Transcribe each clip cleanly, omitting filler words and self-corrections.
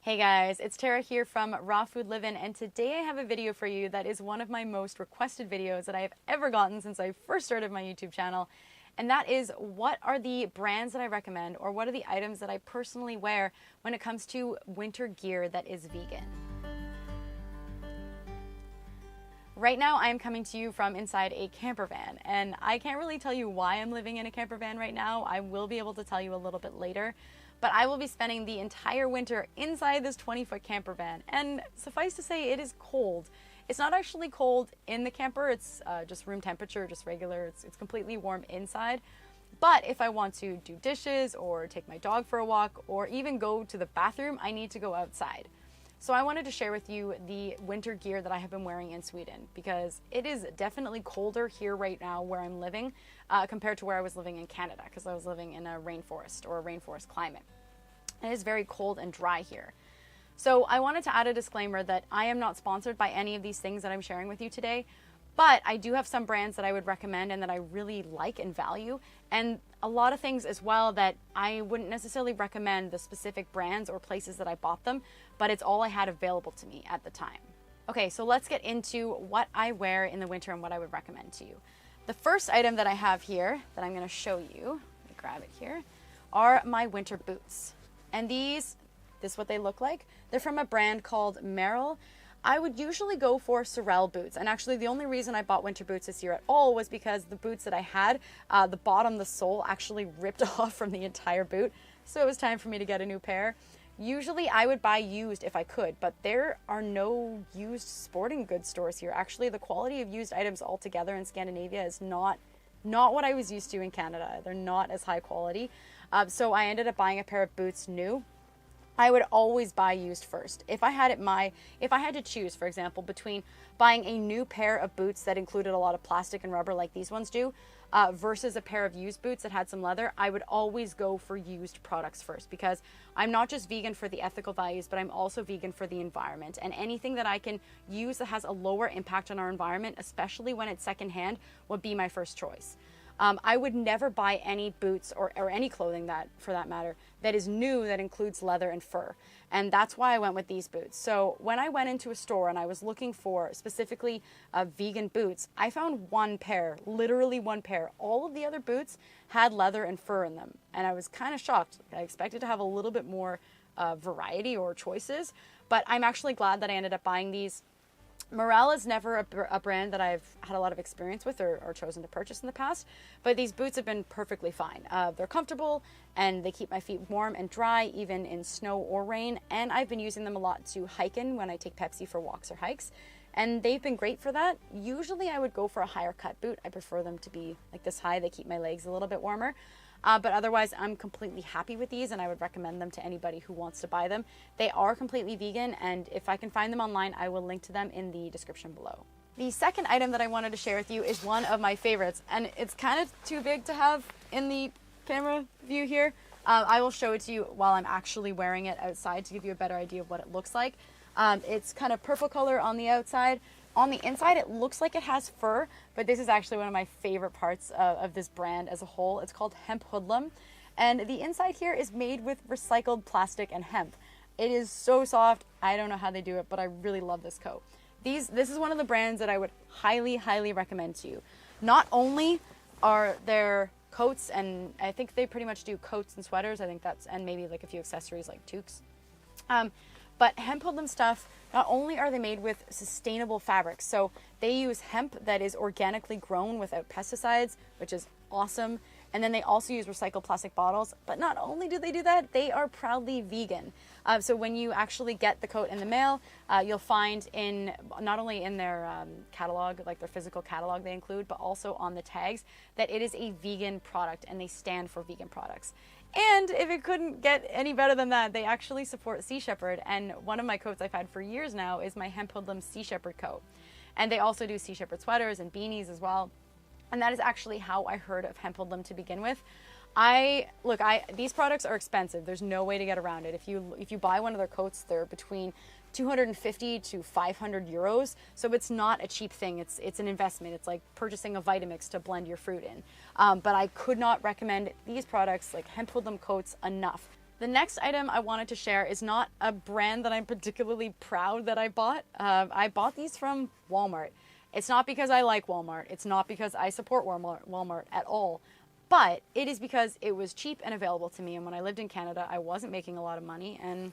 Hey guys, it's Tara here from Raw Food Livin, and today I have a video for you that is one of my most requested videos that I have ever gotten since I first started my YouTube channel. And that is, what are the brands that I recommend, or what are the items that I personally wear when it comes to winter gear that is vegan? Right now I am coming to you from inside a camper van, and I can't really tell you why I'm living in a camper van right now. I will be able to tell you a little bit later. But I will be spending the entire winter inside this 20-foot camper van. And suffice to say, it is cold. It's not actually cold in the camper. It's just room temperature, just regular. It's completely warm inside. But if I want to do dishes or take my dog for a walk or even go to the bathroom, I need to go outside. So I wanted to share with you the winter gear that I have been wearing in Sweden, because it is definitely colder here right now where I'm living compared to where I was living in Canada, because I was living in a rainforest or a rainforest climate. It is very cold and dry here. So I wanted to add a disclaimer that I am not sponsored by any of these things that I'm sharing with you today, but I do have some brands that I would recommend and that I really like and value, and a lot of things as well that I wouldn't necessarily recommend the specific brands or places that I bought them, but it's all I had available to me at the time. Okay, so let's get into what I wear in the winter and what I would recommend to you. The first item that I have here that I'm going to show you, let me grab it here, are my winter boots. And this is what they look like. They're from a brand called Merrell. I would usually go for Sorel boots, and actually the only reason I bought winter boots this year at all was because the boots that I had, the bottom, the sole actually ripped off from the entire boot, so it was time for me to get a new pair. Usually I would buy used if I could, but there are no used sporting goods stores here. Actually, the quality of used items altogether in Scandinavia is not what I was used to in Canada. They're not as high quality, so I ended up buying a pair of boots new. I would always buy used first. If I had to choose, for example, between buying a new pair of boots that included a lot of plastic and rubber like these ones do, versus a pair of used boots that had some leather, I would always go for used products first, because I'm not just vegan for the ethical values, but I'm also vegan for the environment. And anything that I can use that has a lower impact on our environment, especially when it's secondhand, would be my first choice. I would never buy any boots or any clothing, that, for that matter, that is new that includes leather and fur. And that's why I went with these boots. So when I went into a store and I was looking for specifically vegan boots, I found one pair, literally one pair. All of the other boots had leather and fur in them. And I was kind of shocked. I expected to have a little bit more variety or choices, but I'm actually glad that I ended up buying these. Merrell is never a brand that I've had a lot of experience with or chosen to purchase in the past, but these boots have been perfectly fine. They're comfortable and they keep my feet warm and dry even in snow or rain, and I've been using them a lot to hike in when I take Pepsi for walks or hikes, and they've been great for that. Usually I would go for a higher cut boot. I prefer them to be like this high. They keep my legs a little bit warmer. But otherwise, I'm completely happy with these, and I would recommend them to anybody who wants to buy them. They are completely vegan, and if I can find them online, I will link to them in the description below. The second item that I wanted to share with you is one of my favorites, and it's kind of too big to have in the camera view here. I will show it to you while I'm actually wearing it outside to give you a better idea of what it looks like. It's kind of purple color on the outside. On the inside, it looks like it has fur, but this is actually one of my favorite parts of this brand as a whole. It's called Hemp Hoodlum, and the inside here is made with recycled plastic and hemp. It is so soft. I don't know how they do it, but I really love this coat. This is one of the brands that I would highly, highly recommend to you. Not only are there coats, and I think they pretty much do coats and sweaters, and maybe like a few accessories like toques. But Hemp Hoodlum stuff, not only are they made with sustainable fabrics, so they use hemp that is organically grown without pesticides, which is awesome. And then they also use recycled plastic bottles. But not only do they do that, they are proudly vegan. So when you actually get the coat in the mail, you'll find not only in their catalog, like their physical catalog they include, but also on the tags, that it is a vegan product, and they stand for vegan products. And if it couldn't get any better than that, they actually support Sea Shepherd. And one of my coats I've had for years now is my Hemp Hoodlum Sea Shepherd coat. And they also do Sea Shepherd sweaters and beanies as well. And that is actually how I heard of Hemp Hoodlum to begin with. These products are expensive. There's no way to get around it. If you buy one of their coats, they're between 250 to 500 euros. So it's not a cheap thing. It's an investment. It's like purchasing a Vitamix to blend your fruit in. But I could not recommend these products, like Hemp Hoodlum coats, enough. The next item I wanted to share is not a brand that I'm particularly proud that I bought. I bought these from Walmart. It's not because I like Walmart. It's not because I support Walmart at all. But it is because it was cheap and available to me. And when I lived in Canada, I wasn't making a lot of money. And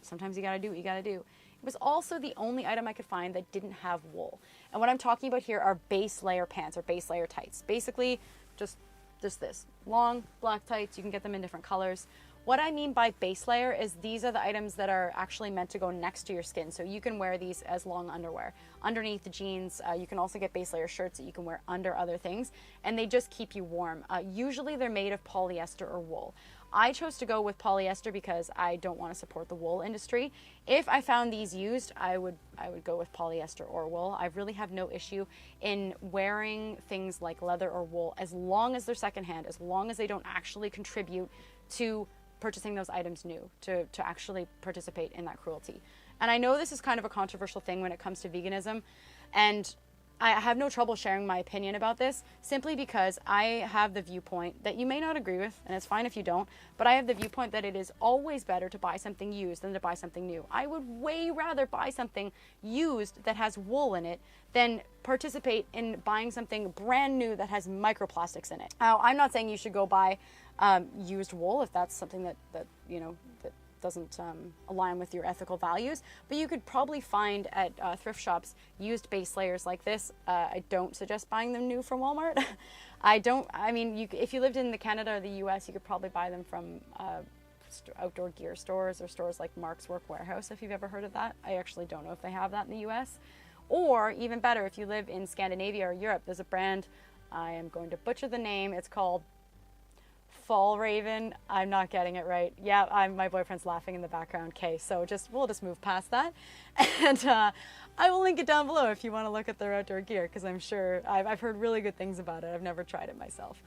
sometimes you gotta do what you gotta do. It was also the only item I could find that didn't have wool. And what I'm talking about here are base layer pants or base layer tights. Basically, just this. Long black tights. You can get them in different colors. What I mean by base layer is these are the items that are actually meant to go next to your skin. So you can wear these as long underwear. Underneath the jeans, you can also get base layer shirts that you can wear under other things, and they just keep you warm. Usually they're made of polyester or wool. I chose to go with polyester because I don't want to support the wool industry. If I found these used, I would go with polyester or wool. I really have no issue in wearing things like leather or wool as long as they're secondhand, as long as they don't actually contribute to purchasing those items new, to actually participate in that cruelty. And I know this is kind of a controversial thing when it comes to veganism, and I have no trouble sharing my opinion about this simply because I have the viewpoint that you may not agree with, and it's fine if you don't, but I have the viewpoint that it is always better to buy something used than to buy something new. I would way rather buy something used that has wool in it than participate in buying something brand new that has microplastics in it. Now, I'm not saying you should go buy used wool if that's something that doesn't align with your ethical values, but you could probably find at thrift shops used base layers like this. I don't suggest buying them new from Walmart. If you lived in Canada or the US, you could probably buy them from outdoor gear stores or stores like Mark's Work Warehouse, if you've ever heard of that. I actually don't know if they have that in the US. Or even better, if you live in Scandinavia or Europe, there's a brand, I am going to butcher the name, it's called Fall Raven. I'm not getting it right. Yeah, my boyfriend's laughing in the background. Okay, so we'll just move past that. And I will link it down below if you want to look at their outdoor gear, because I'm sure I've heard really good things about it. I've never tried it myself.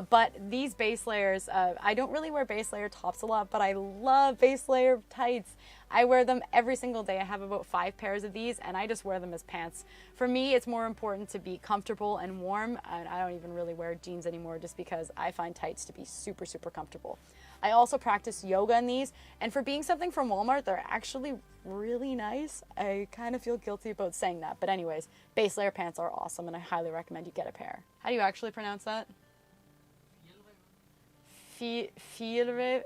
But these base layers, I don't really wear base layer tops a lot, but I love base layer tights. I wear them every single day. I have about 5 pairs of these, and I just wear them as pants. For me, it's more important to be comfortable and warm, and I don't even really wear jeans anymore just because I find tights to be super, super comfortable. I also practice yoga in these, and for being something from Walmart, they're actually really nice. I kind of feel guilty about saying that, but anyways, base layer pants are awesome, and I highly recommend you get a pair. How do you actually pronounce that? Fjellraven.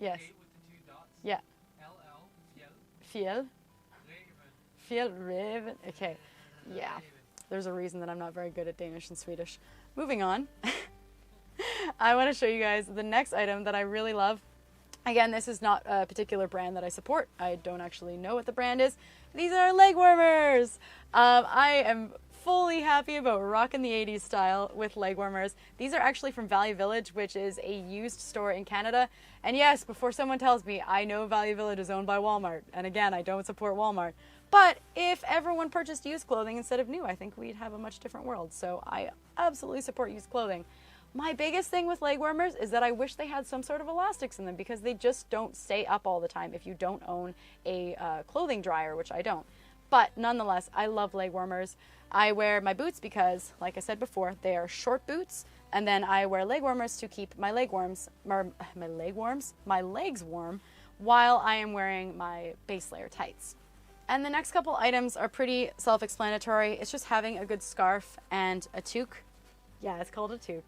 Yes. Yeah. Fjellraven. Okay. Yeah. There's a reason that I'm not very good at Danish and Swedish. Moving on. I want to show you guys the next item that I really love. Again, this is not a particular brand that I support. I don't actually know what the brand is. These are leg warmers. I am fully happy about rocking the 80s style with leg warmers. These are actually from Value Village, which is a used store in Canada. And yes, before someone tells me, I know Value Village is owned by Walmart. And again, I don't support Walmart. But if everyone purchased used clothing instead of new, I think we'd have a much different world. So I absolutely support used clothing. My biggest thing with leg warmers is that I wish they had some sort of elastics in them, because they just don't stay up all the time if you don't own a clothing dryer, which I don't. But nonetheless, I love leg warmers. I wear my boots because, like I said before, they are short boots, and then I wear leg warmers to keep my legs warm while I am wearing my base layer tights. And the next couple items are pretty self-explanatory. It's just having a good scarf and a toque. Yeah, it's called a toque.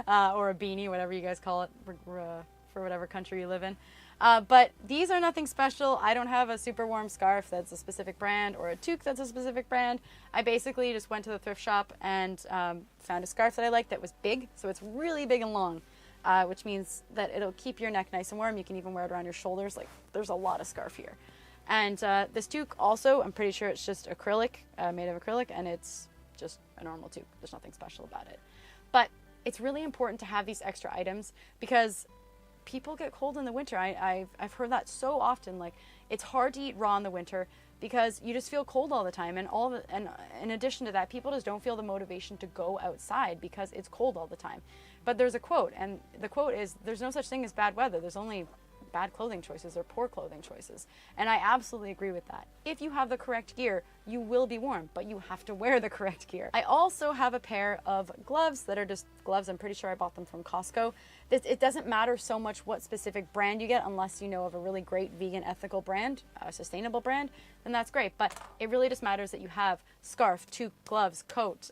Or a beanie, whatever you guys call it, for whatever country you live in. But these are nothing special. I don't have a super warm scarf that's a specific brand or a toque that's a specific brand. I basically just went to the thrift shop and found a scarf that I liked that was big. So it's really big and long, which means that it'll keep your neck nice and warm. You can even wear it around your shoulders. Like, there's a lot of scarf here. And this toque also, I'm pretty sure it's just acrylic, made of acrylic, and it's just a normal toque. There's nothing special about it. But it's really important to have these extra items because people get cold in the winter. I've heard that so often. Like, it's hard to eat raw in the winter because you just feel cold all the time. And in addition to that, people just don't feel the motivation to go outside because it's cold all the time. But there's a quote, and the quote is, there's no such thing as bad weather. There's only bad clothing choices or poor clothing choices. And I absolutely agree with that. If you have the correct gear, you will be warm, but you have to wear the correct gear. I also have a pair of gloves that are just gloves. I'm pretty sure I bought them from Costco. It doesn't matter so much what specific brand you get unless you know of a really great vegan ethical brand, a sustainable brand, then that's great. But it really just matters that you have scarf, toque, gloves, coat,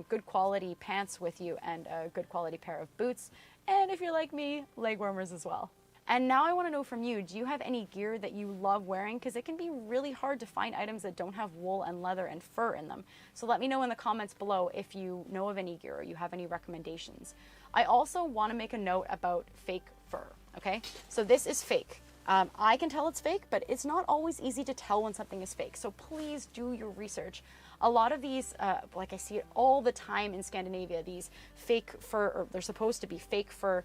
good quality pants with you, and a good quality pair of boots. And if you're like me, leg warmers as well. And now I want to know from you, do you have any gear that you love wearing? Because it can be really hard to find items that don't have wool and leather and fur in them. So let me know in the comments below if you know of any gear or you have any recommendations. I also want to make a note about fake fur, okay? So this is fake. I can tell it's fake, but it's not always easy to tell when something is fake. So please do your research. A lot of these, like I see it all the time in Scandinavia, these fake fur, or they're supposed to be fake fur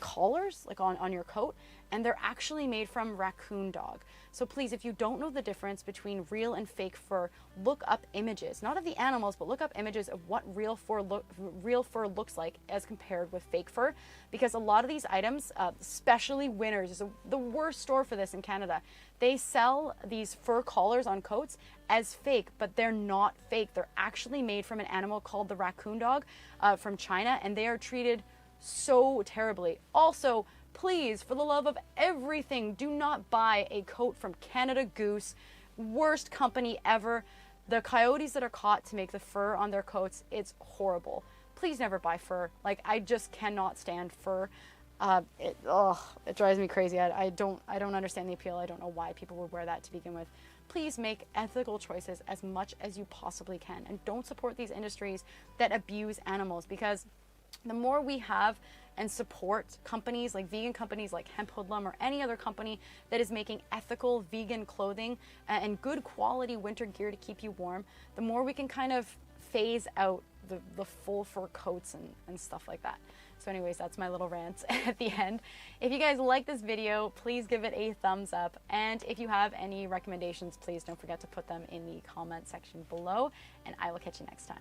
collars, like on your coat, and they're actually made from raccoon dog. So please, if you don't know the difference between real and fake fur, look up images, not of the animals, but look up images of what real fur looks like as compared with fake fur, because a lot of these items, especially Winners, is the worst store for this in Canada. They sell these fur collars on coats as fake, but they're not fake. They're actually made from an animal called the raccoon dog from China, and they are treated so terribly. Also, please, for the love of everything, do not buy a coat from Canada Goose. Worst company ever. The coyotes that are caught to make the fur on their coats, it's horrible. Please never buy fur. Like, I just cannot stand fur. It drives me crazy. I don't understand the appeal. I don't know why people would wear that to begin with. Please make ethical choices as much as you possibly can, and don't support these industries that abuse animals, because the more we have and support companies like vegan companies like Hemp Hoodlum or any other company that is making ethical vegan clothing and good quality winter gear to keep you warm, the more we can kind of phase out the full fur coats and stuff like that. So anyways, that's my little rant at the end. If you guys like this video, please give it a thumbs up. And if you have any recommendations, please don't forget to put them in the comment section below. And I will catch you next time.